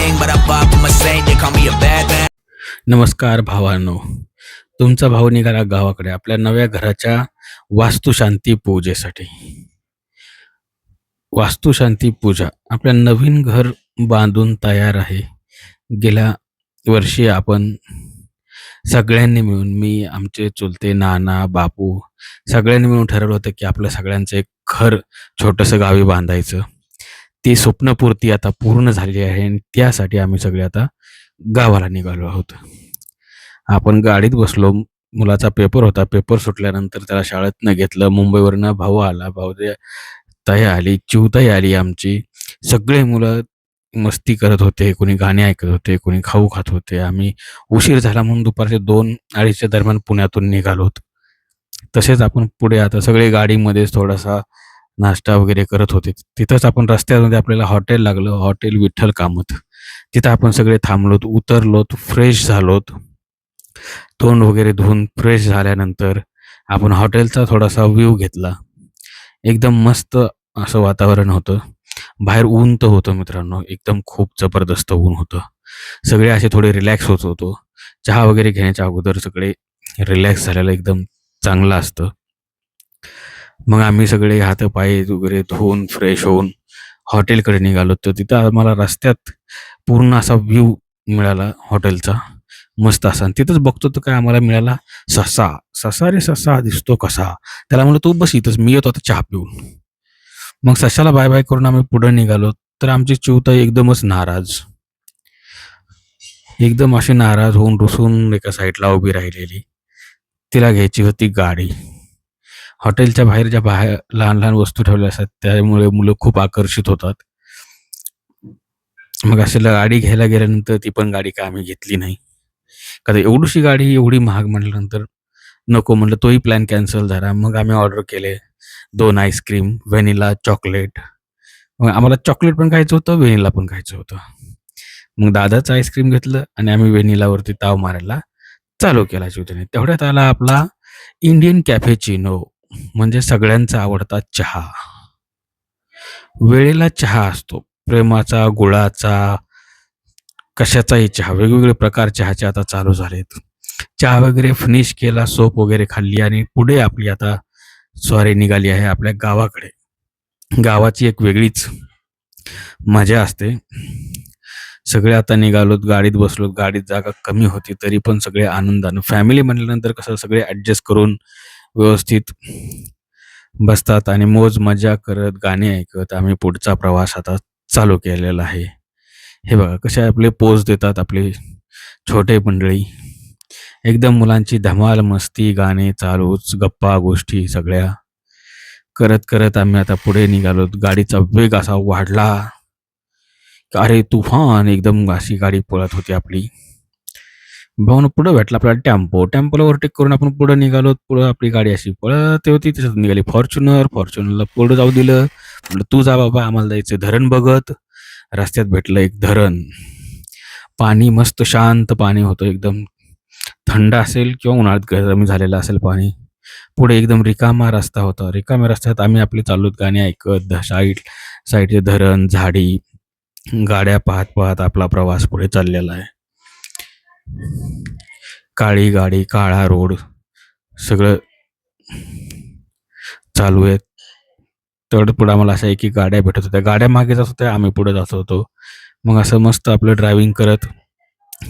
king, but I far from a saint. They call me a bad man. नमस्कार भावांनो. तुमचा भाऊ निघाला गावाकडे आपल्या नव्या घराच्या वास्तुशांती पूजेसाठी. वास्तुशांती पूजा आपल्या नवीन घर बांधून तयार आहे. गेल्या वर्षी आपण सगळ्यांनी मिळून मी, आमचे चुलते नाना, बापू सगळ्यांनी मिळून ठरवलं होतं की आपलं सगळ्यांचं एक घर छोटंसं गावी बांधायचं. ती स्वप्नपूर्ती आता पूर्ण झालेली आहे आणि त्यासाठी आम्ही सगळे आता गावाला निघालो आहोत. आपण गाडीत बसलो. मुलाचा पेपर होता. पेपर सुटल्यानंतर त्याला शाळेतनं घेतलं. मुंबईवरनं भाऊ आला. ताई आली, चिवताई आली आमची. सगळे मुलं मस्ती करत होते. कोणी गाणे ऐकत होते, कोणी खाऊ खात होते. आम्ही उशीर झाला म्हणून दुपारचे 2-2:30च्या दरम्यान पुण्यातून निघालोत. तसेच आपण पुढे आता सगळे गाडीमध्येच थोडासा नाश्ता वगैरे करत होते. तिथंच आपण रस्त्यामध्ये आपल्याला हॉटेल लागलं. हॉटेल विठ्ठल कामत. तिथं आपण सगळे थांबलोत, उतरलोत, फ्रेश झालोत. तोंड वगैरे धुवून फ्रेश झाल्यानंतर आपण हॉटेलचा थोडासा व्ह्यू घेतला. एकदम मस्त असं वातावरण होतं. बाहेर ऊन तर होतं मित्रांनो, एकदम खूप जबरदस्त ऊन होतं. सगळे असे थोडे रिलॅक्स होत होतो. चहा वगैरे घेण्याच्या अगोदर सगळे रिलॅक्स झालेलं एकदम चांगलं असतं. मग आम्ही सगळे हातपाय वगैरे धुवून फ्रेश होऊन हॉटेलकडे निघालो. तर तिथं आम्हाला रस्त्यात पूर्ण असा व्ह्यू मिळाला हॉटेलचा, मस्त असा. आणि तिथंच बघतो तर काय आम्हाला मिळाला ससा. ससा रे ससा दिसतो कसा. त्याला म्हणलं तू बस इथंच, मी येतो आता चहा पिऊन. मग सशाला बाय बाय करून आम्ही पुढे निघालो. तर आमची चिवताई एकदमच नाराज, एकदम अशी नाराज होऊन रुसून एका साईडला उभी राहिलेली. तिला घ्यायची होती गाडी. हॉटेलच्या बाहेर लहान लहान वस्तू ठेवल्या असतात, त्यामुळे मुलं खूप आकर्षित होतात. मग अशी गाडी घ्यायला गेल्यानंतर ती पण गाडी काय आम्ही घेतली नाही. का एवढीशी गाडी एवढी महाग म्हटल्यानंतर नको म्हटलं, तोही प्लॅन कॅन्सल झाला. मग आम्ही ऑर्डर केले 2 आईस्क्रीम, व्हॅनिला, चॉकलेट. मग आम्हाला चॉकलेट पण खायचं होतं, व्हॅनिला पण खायचं होतं. मग दादाचं आईस्क्रीम घेतलं आणि आम्ही व्हॅनिलावरती ताव मारायला चालू केला चिवताने. तेवढ्यात आला आपला इंडियन कॅफेचिनो, म्हणजे सगळ्यांचा आवडता चहा. वेळेला चहा असतो, प्रेमाचा, गुळाचा, कशाचाही चहा. वेगवेगळे प्रकार चहाचे आता चालू झालेत. चहा वगैरे फिनिश केला, सोप वगैरे खाल्ली आणि पुढे आपली आता स्वारी निघाली आहे आपल्या गावाकडे. गावाची एक वेगळीच मजा असते. सगळे आता निघालोत, गाडीत बसलोत. गाडीत जागा कमी होती तरी पण सगळे आनंदानं, फॅमिली म्हणल्यानंतर कसं सगळे ॲडजस्ट करून व्यवस्थित बसतात आणि मोज मजा करत, गाणी ऐकत आम्ही पुढचा प्रवास आता चालू केलेला आहे. हे बघा कसे आपले पोज देतात आपले छोटे मंडळी. एकदम मुलांची धमाल मस्ती, गाणे चालूच, गप्पा गोष्टी सगळ्या करत करत आम्ही आता पुढे निघालो. गाडीचा वेग असा वाढला, अरे तुफान एकदम अशी गाडी पळत होती आपली. भाऊन पुढे भेटला आपल्याला टेम्पोला ओव्हरटेक करून आपण पुढे निघालो. पुढे आपली गाडी अशी पळत होती, त्याच्यात निघाली फॉर्च्युनरला पुढे जाऊ दिलं. म्हटलं तू जा बाबा, आम्हाला जायचं. धरण बघत रस्त्यात भेटलं एक धरण. पाणी मस्त शांत पाणी होतं, एकदम थंड असेल किंवा उन्हाळ्यात गरमी झालेलं असेल पाणी. पुढे एकदम रिकामा रस्ता होता. रिकाम्या रस्त्यात आम्ही आपली चालूत गाणी ऐकत, साईडचे धरण, झाडी, गाड्या पाहत पाहत आपला प्रवास पुढे चाललेला आहे. काळी गाडी, काळा रोड सगळं चालू आहे. तेवढं पुढे आम्हाला असं आहे की गाड्या भेटत होत्या. गाड्या मागे जात होत्या, आम्ही पुढे जात होतो. मग असं मस्त आपलं ड्रायव्हिंग करत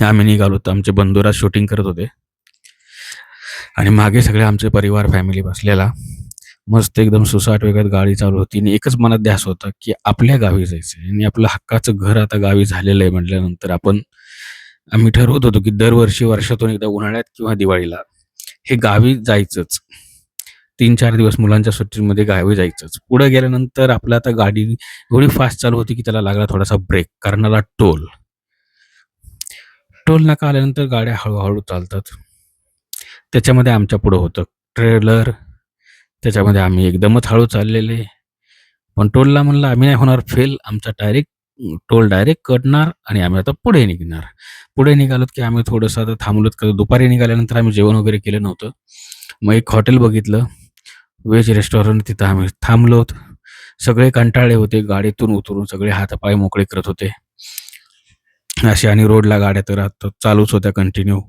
आम्ही निघालो. तर आमचे बंधुराज शूटिंग करत होते आणि मागे सगळे आमचे परिवार, फॅमिली बसलेला. मस्त एकदम सुसाट वेगात गाडी चालू होती आणि एकच मनात ध्यास होता की आपल्या गावी जायचं आणि आपलं हक्काचं घर आता गावी झालेलं आहे म्हटल्यानंतर आम्ही ठरवत होतो की दरवर्षी वर्षातून एकदा उन्हाळ्यात किंवा दिवाळीला हे गावी जायचंच. 3-4 दिवस मुलांच्या सुट्टीमध्ये गावी जायचंच. पुढे गेल्यानंतर आपलं आता गाडी एवढी फास्ट चालू होती की त्याला लागला थोडासा ब्रेक, कारण आला टोल. टोल नाका आल्यानंतर गाड्या हळूहळू चालतात. त्याच्यामध्ये आमच्या पुढं होतं ट्रेलर. त्याच्यामध्ये आम्ही एकदमच हळू चाललेले. पण टोलला म्हणलं आम्ही नाही होणार फेल, आमचा टोल डायरेक्ट कटणार आणि आम्ही आता पुढे निघणार. पुढे निघालोत की आम्ही थोडंसं आता थांबलोत, का दुपारी निघाल्यानंतर आम्ही जेवण वगैरे केलं नव्हतं. मग एक हॉटेल बघितलं, व्हेज रेस्टॉरंट. तिथं आम्ही थांबलोत. सगळे कंटाळले होते. गाडीतून उतरून सगळे हातपाय मोकळे करत होते. अशी आणि रोडला गाड्या तर आता चालूच होत्या कंटिन्यू.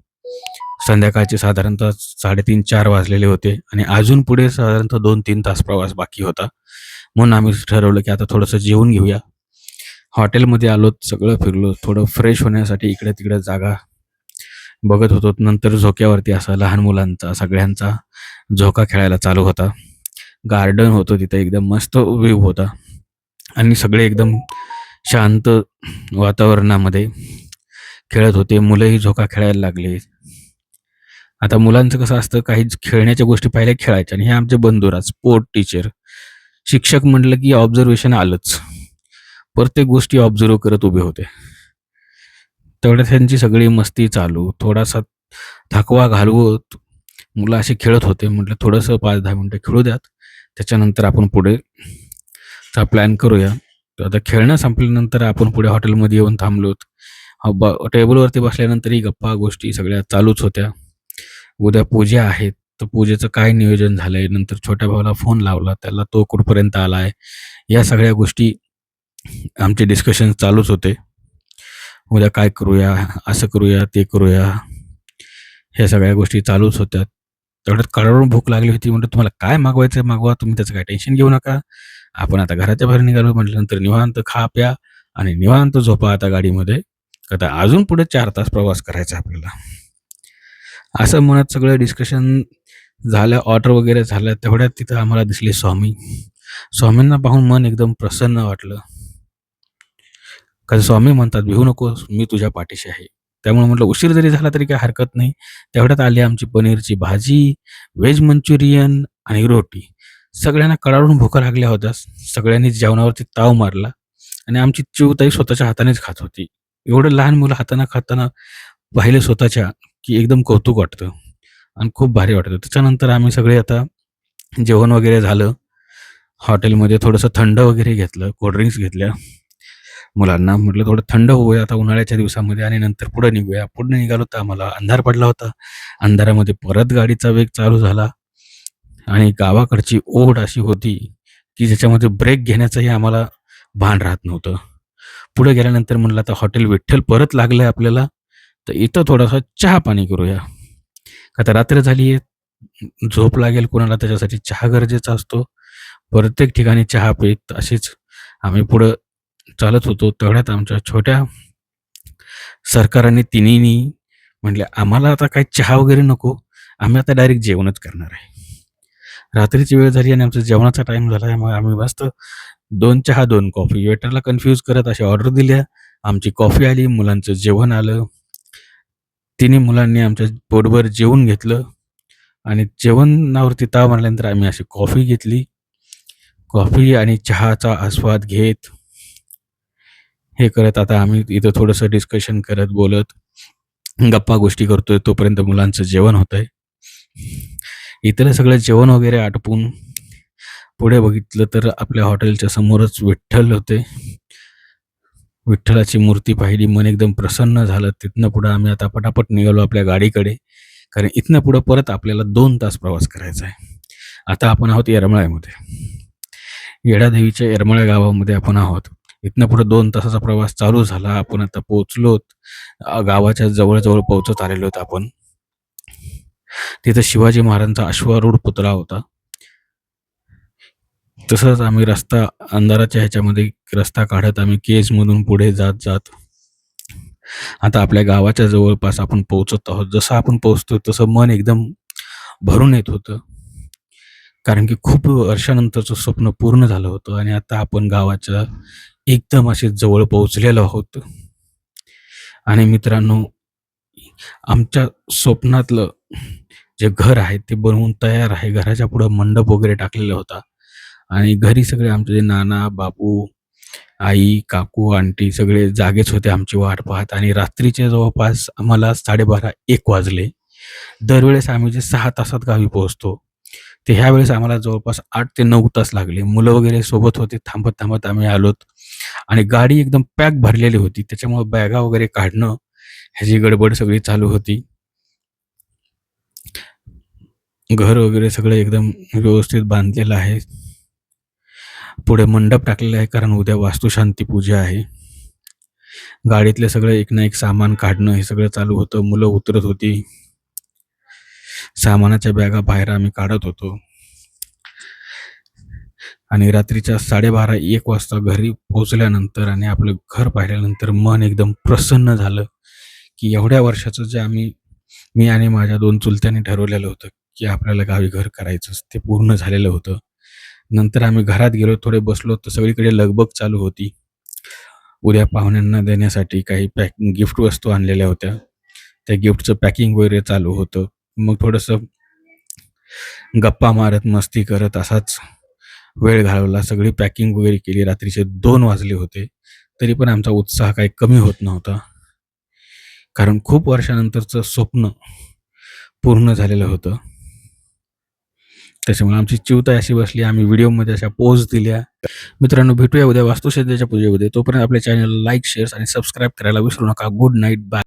संध्याकाळचे साधारणतः 3:30-4 वाजलेले होते आणि अजून पुढे साधारणतः 2-3 तास प्रवास बाकी होता. म्हणून आम्ही ठरवलं की आता थोडंसं जेवून घेऊया. हॉटेलमध्ये आलो, सगळं फिरलो. थोडं फ्रेश होण्यासाठी इकडे-तिकडे जागा बघत होतो. नंतर झोक्यावरती असा लहान मुलांचा सगळ्यांचा झोका खेळायला चालू होता. गार्डन होतं तिथे, एकदम मस्त व्ह्यू होता आणि सगळे एकदम शांत वातावरणामध्ये खेळत होते. मुलंही झोका खेळायला लागले. आता मुलांचं कसं असतं, काही खेळण्याच्या गोष्टी पहिले खेळायच्या आणि हे आमचे बंधुराज, स्पोर्ट टीचर, शिक्षक म्हटलं की ऑब्झर्वेशन आलंच. प्रत्येक गोष्टी ऑब्झर्व्ह करत उभे होते. तेवढ्यात त्यांची सगळी मस्ती चालू. थोडासा थकवा घालवत मुलं अशी खेळत होते. म्हटलं थोडंसं 5-10 मिनिटं खेळू द्यात. त्याच्यानंतर आपण पुढेचा प्लॅन करूया. तर आता खेळणं संपल्यानंतर आपण पुढे हॉटेलमध्ये येऊन थांबलोत. टेबलवरती बसल्यानंतरही गप्पा गोष्टी सगळ्या चालूच होत्या. उद्या पूजा आहे, तर पूजेचं काय नियोजन झालंय? नंतर छोट्या भावाला फोन लावला, त्याला तो कुठपर्यंत आलाय? या सगळ्या गोष्टी आमचे डिस्कशन चालूच होते. उद्या काय करूया? असं करूया, ते करूया. ह्या सगळ्या गोष्टी चालूच होत्या. तेवढ्यात कडाडून भूक लागली होती. म्हटलं, "तुम्हाला काय मागवायचं आहे मागवा. तुम्ही त्याचं काही टेन्शन घेऊ नका. आपण आता घराच्या बाहेर निघालो म्हटल्यानंतर निवांत खा, प्या आणि निवांत झोपा आता गाडीमध्ये. आता अजून पुढे 4 तास प्रवास करायचा आहे आपल्याला." असं म्हणत सगळं डिस्कशन झालं, ऑर्डर वगैरे झालं. तेवढ्यात तिथं आम्हाला दिसले स्वामी. स्वामींना पाहून मन एकदम प्रसन्न वाटलं. कारण स्वामी म्हणतात, "भिवू नकोस, मी तुझ्या पाठीशी आहे." त्यामुळे म्हटलं उशीर जरी झाला तरी काही हरकत नाही. तेवढ्यात आली आमची पनीरची भाजी, व्हेज मंचुरियन आणि रोटी. सगळ्यांना कडाडून भुका लागल्या होत्या. सगळ्यांनी जेवणावरती ताव मारला आणि आमची चिऊताई स्वतःच्या हातानेच खात होती. एवढं लहान मुलं हातानं खाताना पाहिलं स्वतःच्या, की एकदम कौतुक वाटतं आणि खूप भारी वाटतं. त्याच्यानंतर आम्ही सगळे आता जेवण वगैरे झालं. हॉटेलमध्ये थोडंसं थंड वगैरे घेतलं, कोल्ड घेतल्या. मुलांना म्हटलं थोडं थंड होऊया आता उन्हाळ्याच्या दिवसामध्ये आणि नंतर पुढे निघूया. पुढे निघालो तर आम्हाला अंधार पडला होता. अंधारामध्ये परत गाडीचा वेग चालू झाला आणि गावाकडची ओढ अशी होती, की ज्याच्यामध्ये ब्रेक घेण्याचंही आम्हाला भान राहत नव्हतं. पुढे गेल्यानंतर म्हटलं आता हॉटेल विठ्ठल परत लागलंय आपल्याला, तर इथं थोडासा चहा-पाणी करूया. आता रात्र झाली आहे, झोप लागेल कोणाला त्याच्यासाठी चहा गरजेचा असतो. प्रत्येक ठिकाणी चहा पीत अशीच आम्ही पुढं चालत होतो. तेवढ्यात आमच्या छोट्या सरकारांनी तिन्हीनी म्हटले, "आम्हाला आता काही चहा वगैरे नको. आम्ही आता डायरेक्ट जेवणच करणार आहे." रात्रीची वेळ झाली आणि आमचा जेवणाचा टाईम झाला आहे. मग आम्ही मस्त 2 चहा, 2 कॉफी वेटरला कन्फ्यूज करत अशा ऑर्डर दिल्या. आमची कॉफी आली, मुलांचं जेवण आलं. तिन्ही मुलांनी आमच्या पोटभर जेवून घेतलं आणि जेवणावरती ताव मारल्यानंतर आम्ही अशी कॉफी घेतली. कॉफी आणि चहाचा आस्वाद घेत, हे करत आता आम्ही इथं थोडंसं डिस्कशन करत, बोलत, गप्पा गोष्टी करतोय. तोपर्यंत मुलांचं जेवण होतंय. इथलं सगळं जेवण वगैरे आटपून पुढे बघितलं तर आपल्या हॉटेलच्या समोरच विठ्ठल होते. विठ्ठलाची मूर्ती पाहिली, मन एकदम प्रसन्न झालं. तिथनं पुढं आम्ही आता पटापट निघालो आपल्या गाडीकडे. कारण इथनं पुढं परत आपल्याला 2 तास प्रवास करायचा आहे. आता आपण आहोत येरमाळ्यामध्ये. येडादेवीच्या येरमाळा गावामध्ये आपण आहोत. इथनं पुढे 2 तासाचा प्रवास चालू झाला. आपण आता पोहोचलोत. गावाच्या जवळ-जवळ पोहोचत आलेलो आहोत आपण. तिथं शिवाजी महाराजांचा अश्वारूढ पुतळा होता. तसंच आम्ही रस्ता अंधाराच्या ह्याच्यामध्ये रस्ता काढत आम्ही केजमधून पुढे जात आता आपल्या गावाच्या जवळपास आपण पोहोचत आहोत. जसं आपण पोहोचतो तसं मन एकदम भरून येत होतं. कारण की खूप वर्षानंतरचं स्वप्न पूर्ण झालं होतं आणि आता आपण गावाच्या एकदम असे जवळ पोहोचलेलो आहोत. आणि मित्रांनो, आमच्या स्वप्नातलं जे घर आहे ते बनवून तयार आहे. घराच्या पुढं मंडप वगैरे टाकलेला होता आणि घरी सगळे आमचे जे नाना, बापू, आई, काकू, आंटी सगळे जागेच होते आमची वाट पाहत आणि रात्रीच्या जवळपास आम्हाला 12:30-1 वाजले. दरवेळेस आम्ही जे 6 तासात गावी पोहोचतो, ते ह्यावेळेस आम्हाला जवळपास 8 ते 9 तास लागले. मुलं वगैरे सोबत होते. थांबत-थांबत आम्ही आलोत आणि गाडी एकदम पॅक भरलेली होती. त्याच्यामुळे बॅगा वगैरे काढणं ह्याची गडबड सगळी चालू होती. घर वगैरे सगळं एकदम व्यवस्थित बांधलेलं आहे. पुढे मंडप टाकलेला आहे कारण उद्या वास्तुशांती पूजा आहे. गाडीतले सगळे एक ना एक सामान काढणं हे सगळं चालू होतं. मुलं उतरत होती. सामानाच्या बॅगा बाहेर आम्ही काढत होतो. आणि रात्रीच्या 12:30-1 वाजता घरी पोहोचल्यानंतर आणि आपलं घर पाहिल्यानंतर मन एकदम प्रसन्न झालं, की एवढ्या वर्षाचं जे मी आणि माझ्या 2 चुलत्यांनी ठरवलेलं होतं, की आपल्याला गावी घर करायचंच, ते पूर्ण झालेलं होतं. नंतर आम्ही घरात गेलो, थोडे बसलो, तर सगळीकडे लगबग चालू होती. उद्या पाहुण्यांना देण्यासाठी काही गिफ्ट वस्तू आणलेल्या होत्या. त्या गिफ्टचं पॅकिंग वगैरे चालू होतं. मग थोडंसं गप्पा मारत, मस्ती करत असाच वेळ घालवला. सगळी पॅकिंग वगैरे केली. रात्रीचे 2 वाजले होते. तरी पण आमचा उत्साह काही कमी होत नव्हता. कारण खूप वर्षानंतरचं स्वप्न पूर्ण झालेलं होतं. त्याच्यामुळे आमची चिवताय अशी बसली. आम्ही व्हिडिओमध्ये अशा पोज दिल्या. मित्रांनो, भेटूया उद्या वास्तुशास्त्राच्या पूजेमध्ये. तोपर्यंत आपल्या चॅनलला लाईक, शेअर आणि सबस्क्राईब करायला विसरू नका. Good night. बाय.